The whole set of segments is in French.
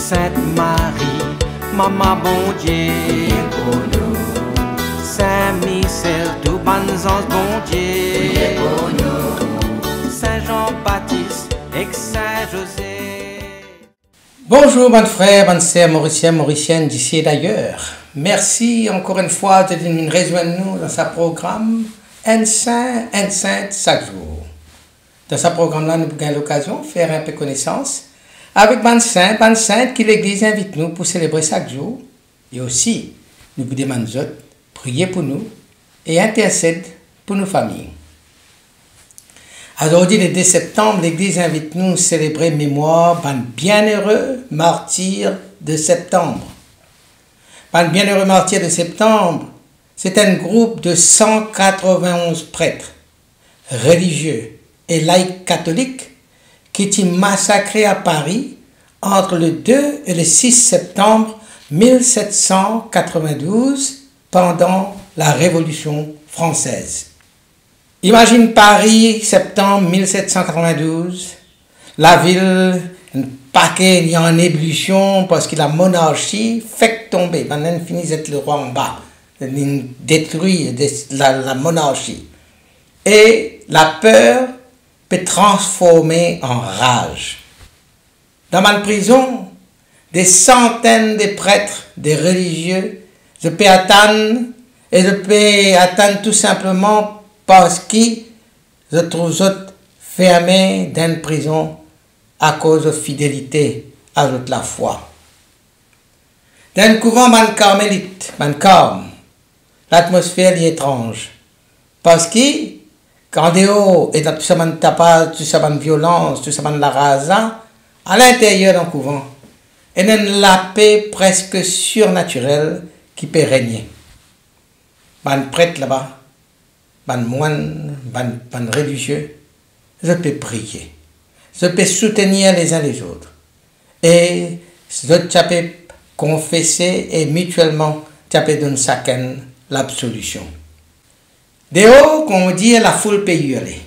Sainte Marie, Maman bon Dieu, pour nous. Saint-Michel, tout bon ange bon Dieu, pour nous. Saint-Jean-Baptiste et Saint-José. Bonjour, bonnes frères, bonnes sœurs, mauriciens, mauriciennes d'ici et d'ailleurs. Merci encore une fois de nous rejoindre nous dans ce programme Un Saint, Un Sainte chaque jour. Dans ce programme-là, nous avons l'occasion de faire un peu connaissance avec bonnes saints, bonnes saintes que l'Église invite nous pour célébrer chaque jour. Et aussi, nous vous demandons de prier pour nous et intercéder pour nos familles. Aujourd'hui, le 2 septembre, l'Église invite nous à célébrer mémoire d'un bienheureux martyr de septembre. Un bienheureux martyr de septembre, c'est un groupe de 191 prêtres, religieux et laïcs catholiques qui étaient massacrés à Paris entre le 2 et le 6 septembre 1792 pendant la Révolution française. Imagine Paris, septembre 1792, la ville, un paquet est en ébullition parce que la monarchie fait tomber. Maintenant, finit d'être le roi en bas, détruit la monarchie. Et la peur peut transformer en rage. Dans ma prison, des centaines de prêtres, des religieux, je peux attendre, et je peux attendre tout simplement parce que je trouve fermés dans une prison à cause de fidélité à la foi. Dans le couvent man carmélite, man carme, l'atmosphère est étrange. Parce que quand dehors et dans tout ça de tapage, tout ça de violence, tout ça de la rasa, à l'intérieur d'un couvent, il y a la paix presque surnaturelle qui peut régner. Man prêtre là-bas, ban moine, ban religieux, je peux prier. Je peux soutenir les uns les autres. Et je peux confesser et mutuellement, je peux donner chacun l'absolution. Dehors, comme on dit, la foule peut hurler.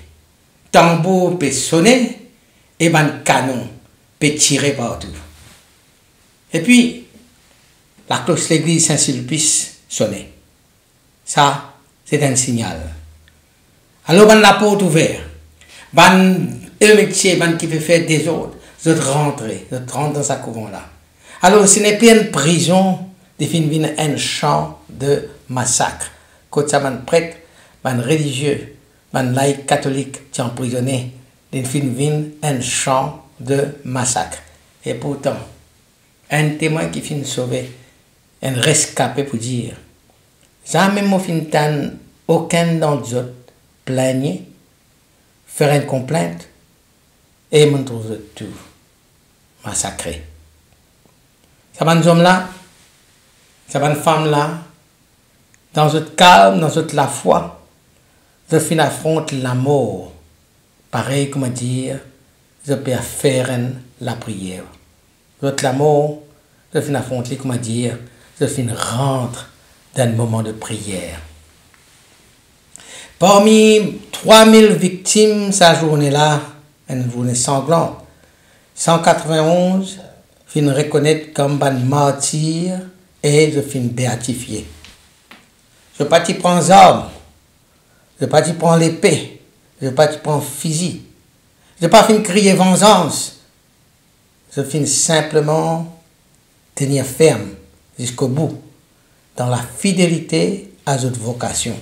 Tambour peut sonner et ban canon peut tirer partout. Et puis, la cloche de l'église Saint-Sulpice sonnait. Ça, c'est un signal. Alors, la porte ouverte, un métier qui peut faire des autres, je rentre dans ce couvent-là. Alors, ce n'est pas une prison, c'est un champ de massacre. Quand ça un prêtre, un religieux, un laïc catholique qui est emprisonné, c'est un champ de massacre. Et pourtant, un témoin qui finit sauvé, un rescapé pour dire, jamais moi fintan aucun d'entre eux plaigner, faire une complainte, et me trouve tout massacré. Ça va nous hommes-là, ça va une femme-là, dans notre calme, dans notre la foi, je finis affronte la mort. Pareil, comment dire, je peux faire la prière. Notre la mort, je finis affronter, comment dire, je finis rentre dans un moment de prière. Parmi 3000 victimes, cette journée-là, une journée sanglante, 191 fin reconnaître comme un martyr et je fin béatifié. Je ne pas t'y prendre armes, je ne pas t'y prendre l'épée, je ne pas t'y prendre fusil, je ne pas fin crier vengeance, je fin simplement tenir ferme jusqu'au bout dans la fidélité à notre vocation.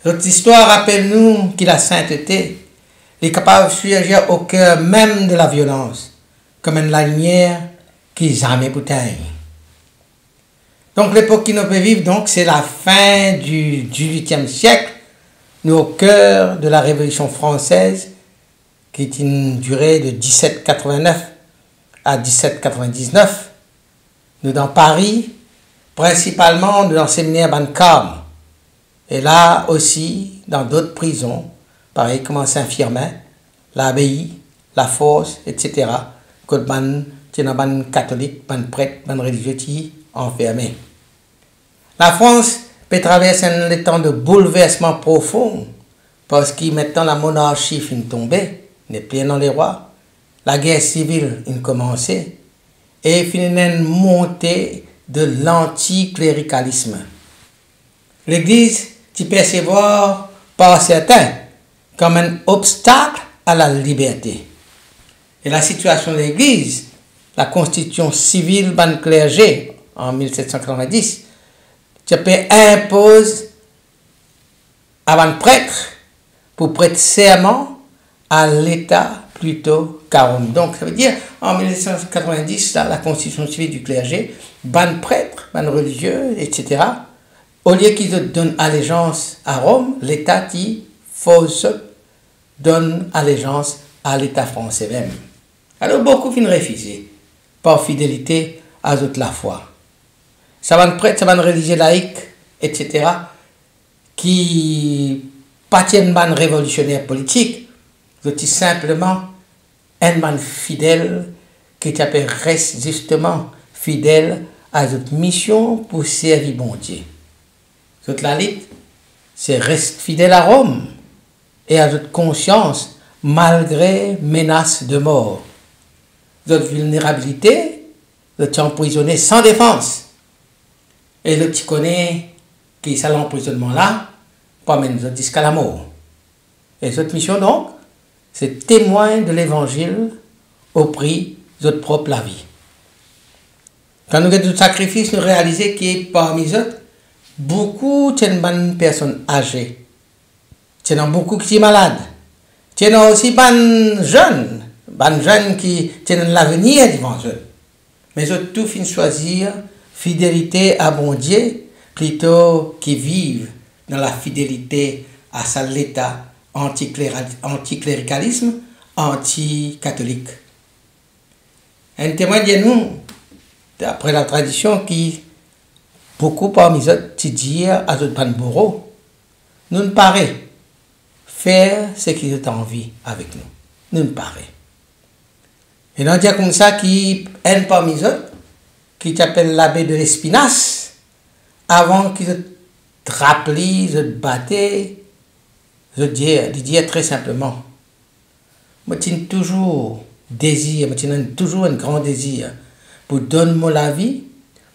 Notre histoire rappelle-nous que la sainteté est capable de surgir au cœur même de la violence, comme une lumière qui jamais bouteille. Donc l'époque qui nous peut vivre, donc, c'est la fin du XVIIIe siècle, nous au cœur de la Révolution française, qui est une durée de 1789 à 1799. Nous dans Paris, principalement nous dans le séminaire Bancam. Et là aussi, dans d'autres prisons, pareil comme Saint-Firmin, l'Abbaye, la Force, etc., que ban catholique, ban prêtre, ban religieux qui enfermés. La France peut traverser un temps de bouleversement profond, parce que maintenant la monarchie finit de tomber, n'est plus dans les rois, la guerre civile a commencé, et une montée de l'anticléricalisme. L'Église t'y percevoir par certains comme un obstacle à la liberté. Et la situation de l'Église, la constitution civile ban clergé en 1790, impose à un prêtre pour prêter serment à l'État plutôt qu'à Rome. Donc ça veut dire en 1790, la constitution civile du clergé, ban prêtre, ban religieux, etc. Au lieu qu'ils donnent allégeance à Rome, l'État qui fausse donne allégeance à l'État français même. Alors beaucoup finissent refusés par fidélité à toute la foi. Ça va prêtre, ça va religieux laïque, etc. qui pas tiennent ban révolutionnaire politique, c'est simplement un man fidèle qui reste justement fidèle à notre mission pour servir bon Dieu. Toute la lutte, c'est reste fidèle à Rome et à notre conscience malgré menace de mort. Notre vulnérabilité, notre emprisonné sans défense. Et le petit connaît qui est l'emprisonnement là, pas même jusqu'à la mort. Et cette mission donc, c'est témoin de l'évangile au prix de notre propre vie. Quand nous avons du sacrifice, nous réalisons qu'il y a parmi eux beaucoup de personnes âgées. Il y en a beaucoup qui sont malades. Il y en a aussi des jeunes qui ont l'avenir devant eux. Mais surtout, ils choisir fidélité à bon Dieu plutôt qu'ils vivent dans la fidélité à l'État anticléricalisme, anti-catholique. Un témoin de nous, d'après la tradition, qui beaucoup parmi eux disent à notre banbourreau, nous ne paraît faire ce qu'ils ont envie avec nous. Nous ne paraît. Et on dit comme ça qui un parmi eux, qui s'appelle l'abbé de l'Espinasse, avant qu'ils te rappelent, se battaient, je dis très simplement, moi j'ai toujours désir, moi j'ai toujours un grand désir pour donner la vie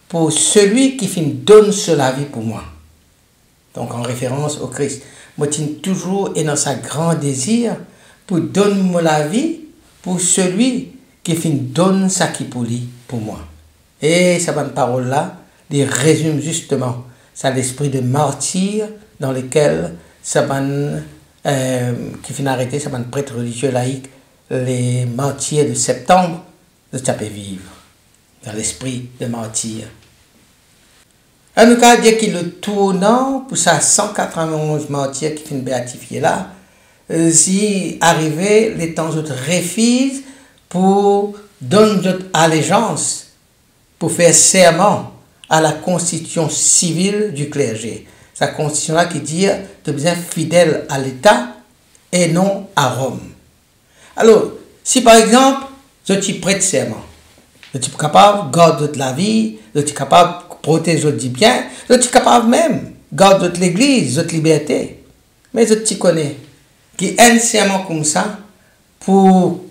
pour celui qui donne la vie pour moi. Donc en référence au Christ. Moi j'ai toujours et dans sa grand désir pour donner la vie pour celui qui donne sa qui pour moi. Et cette parole-là, il résume justement ça l'esprit de martyr dans lequel qui finit arrêté, ça prêtre religieux laïque, les martyrs de septembre, de taper vivre dans l'esprit de martyr. En tout cas, dès qu'il le tournant pour ça 191 martyrs qui finissent béatifiés là, si arrivé les temps d'autres refusent pour donner notre allégeance, pour faire serment à la constitution civile du clergé. Sa constitution-là qui dit de bien fidèle à l'État et non à Rome. Alors, si par exemple, je suis prête serment, je suis capable de garder la vie, je suis capable de protéger le bien, je suis capable même de garder l'Église, votre liberté. Mais je te connais, qui est un serment comme ça pour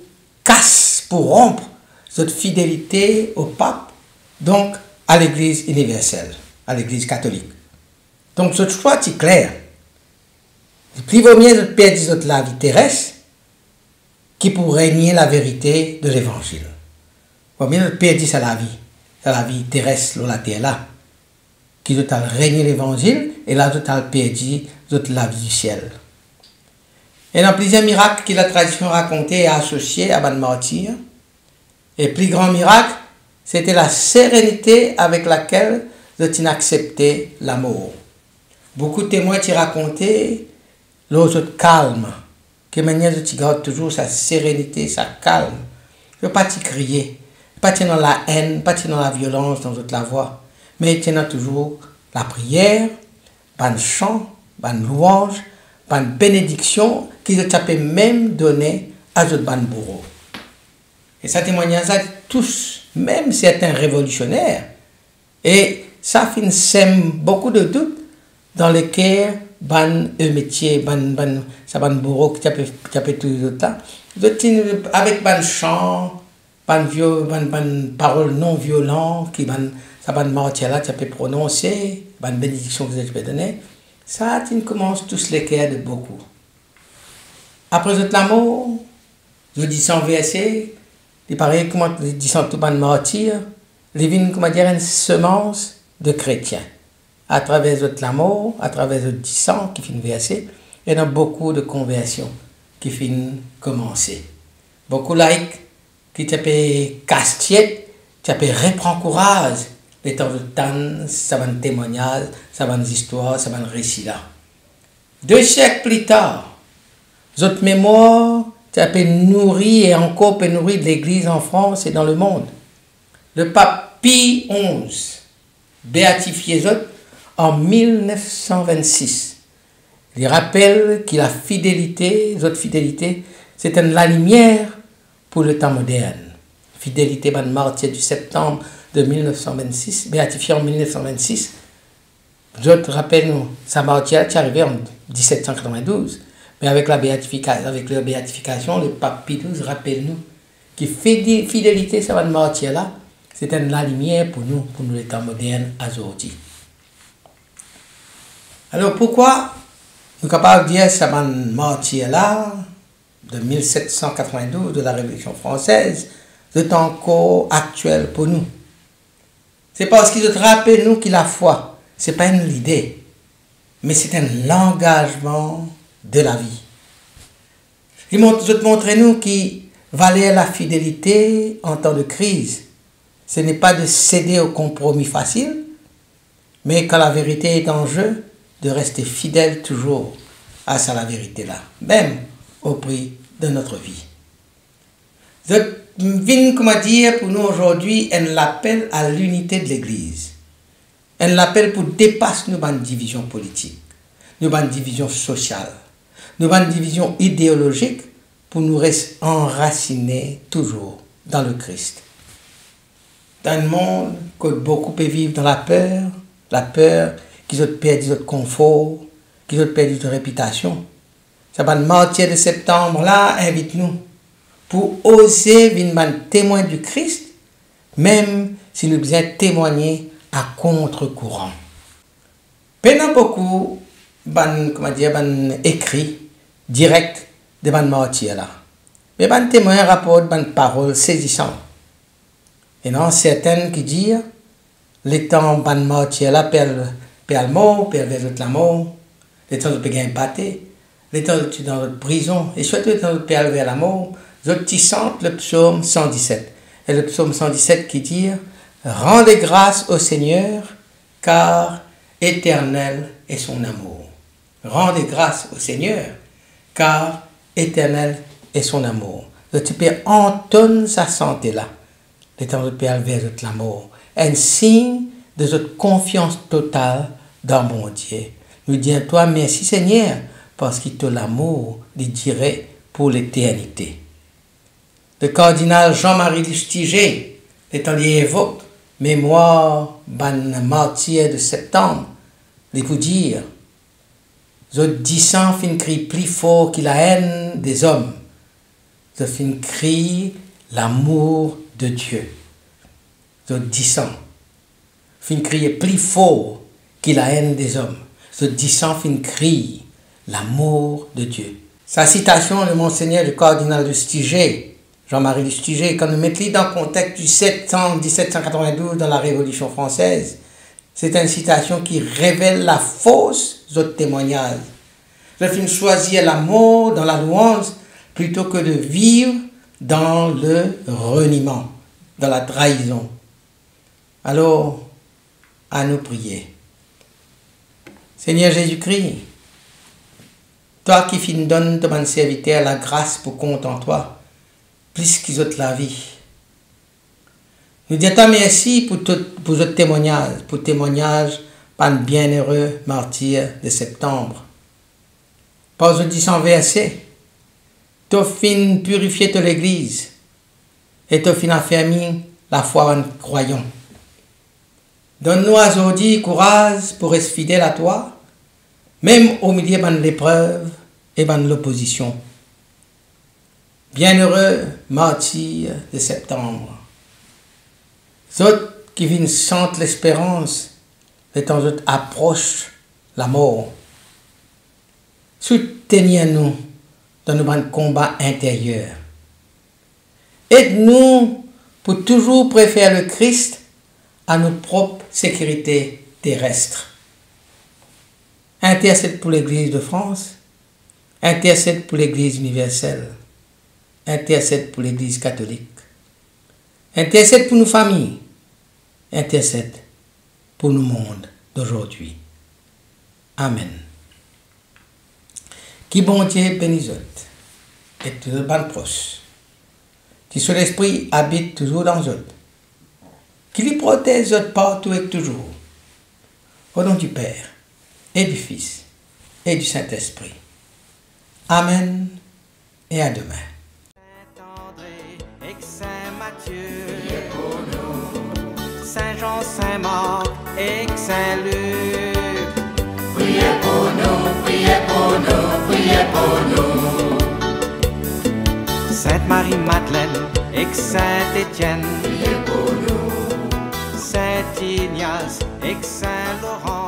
pour rompre cette fidélité au pape, donc à l'Église universelle, à l'Église catholique. Donc, ce choix est clair. Plus vaut mieux de perdre la vie terrestre qui pour régner la vérité de l'Évangile. Il vaut mieux de perdre la vie terrestre, la terre là, qui doit régner l'Évangile et là, doit perdre la vie du ciel. Et dans plusieurs miracles que la tradition racontait et associait à Ban Martyr, et le plus grand miracle, c'était la sérénité avec laquelle ils acceptaient la mort. Beaucoup de témoins qui racontaient l'autre calme, que manière tu gardes toujours sa sérénité, sa calme. Ne pas t'y crier, pas t'y dans la haine, pas t'y dans la violence dans toute la voix, mais t'y dans toujours la prière, ban chant, ban louange, ban bénédiction qu'ils t'a même donné à notre ban bourreau. Et ça témoignage à tous, même certains révolutionnaires, et ça sème beaucoup de doutes dans le cœur ban métier, ça ban bourreau qui t'appelle tous les autres là, avec ban chant, parole non violente, qui ça ban martyr là, tu peux prononcer, ban bénédiction que tu peux donner. Ça, tu commences tous les cas de beaucoup. Après tout l'amour, je dis sans verset, il paraît comment dit sans tout ban martyr, les vignes, comment dire, une semence de chrétiens. À travers tout l'amour, à travers le 10 ans qui finit verset, il y a beaucoup de conversions qui finissent commencer. Beaucoup like qui t'appellent casse-tiède, t'appellent reprend courage. Les temps de temps, ça va un témoignage, ça va une histoire, ça va un récit là. 2 siècles plus tard, votre mémoire t'appelle nourrie et encore peut nourrir de l'Église en France et dans le monde. Le pape Pie XI, béatifié en 1926. Il rappelle que la fidélité, votre fidélité, c'est la lumière pour le temps moderne. Fidélité, ban martyr du septembre de 1926, béatifié en 1926. D'autres rappellent-nous, sa martyr est arrivé en 1792, mais avec la béatification, le pape Pie XII rappelle-nous que fidélité, ça va de martyr là, c'est la lumière pour nous le temps moderne aujourd'hui. Alors pourquoi nous sommes capables de dire que ça va de martyr là, de 1792, de la Révolution française, c'est encore actuel pour nous? C'est parce qu'ils te rappellent nous que la foi, ce n'est pas une idée, mais c'est un engagement de la vie. Ils te montrent nous qu'il valait la fidélité en temps de crise. Ce n'est pas de céder au compromis facile, mais quand la vérité est en jeu, de rester fidèle toujours à la vérité là, même au prix de notre vie. Je viens, comment dire, pour nous aujourd'hui, un appel à l'unité de l'Église. Un appel pour dépasser nos divisions politiques, nos divisions sociales, nos divisions idéologiques, pour nous rester enracinés toujours dans le Christ. Dans un monde que beaucoup peuvent vivre dans la peur qu'ils ont perdu notre confort, qu'ils ont perdu notre réputation. Ça va le martyr de septembre là, invite-nous pour oser venir témoin du Christ, même si nous besoin témoigner à contre-courant. Pendant beaucoup, écrit direct de ban martyr là, mais ban témoin rapporte ban parole saisissante. Et non, certaines qui disent, les temps ban martyr là, père mort, père vers la mort, les temps de gagner batté, les temps de dans la prison, et surtout les temps de père vers la mort, ils sentent le psaume 117. Et le psaume 117 qui dit, rendez grâce au Seigneur, car éternel est son amour. Rendez grâce au Seigneur, car éternel est son amour. Tu peux entendre sa santé là. Les temps de père vers l'amour. Un signe de notre confiance totale dans mon Dieu. Nous disons toi merci Seigneur, parce qu'il t'a l'amour, il dirait pour l'éternité. Le cardinal Jean-Marie Lustiger, l'étant évoque mémoire ban martyr de septembre, il vous dire, je dis sans fin cri plus fort que la haine des hommes. Je fin cri l'amour de Dieu. Je dis sans fin crier plus fort que la haine des hommes. Je dis sans fin cri l'amour de Dieu. Sa citation de Monseigneur le cardinal Lustiger, Jean-Marie Lustiger, quand nous mettons dans le contexte du 1792 dans la Révolution française, c'est une citation qui révèle la fausse autres témoignages. Je finis choisir la mort dans la louange plutôt que de vivre dans le reniement, dans la trahison. Alors, à nous prier. Seigneur Jésus-Christ, toi qui fin donnes ton serviteur la grâce pour compte en toi, plus qu'ils ont la vie. Nous disons merci pour votre témoignage, pour témoignage par un bienheureux martyr de septembre. Par ce 10 verset, tu fin purifier de l'Église et tu fin affermir la foi en croyant. Donne-nous aujourd'hui courage pour rester fidèle à toi, même au milieu de l'épreuve et de l'opposition. bienheureux martyrs de septembre. Autres qui viennent sentent l'espérance, les temps autres approchent la mort. Soutenez-nous dans nos combats intérieurs. Aide-nous pour toujours préférer le Christ à notre propre sécurité terrestre. Intercède pour l'Église de France, intercède pour l'Église universelle, intercède pour l'Église catholique, intercède pour nos familles, intercède pour nos mondes d'aujourd'hui. Amen. Qui bon Dieu bénisse et tout le ban proche. Qui son esprit habite toujours dans eux. Qui lui protège partout et toujours. Au nom du Père, et du Fils, et du Saint-Esprit. Amen et à demain. Saint-André et Saint-Matthieu, priez pour nous. Saint-Jean, Saint-Marc et Saint-Luc, priez pour nous, priez pour nous, priez pour nous. Sainte-Marie-Madeleine et Saint-Étienne, priez pour nous. Saint-Ignace et Saint-Laurent,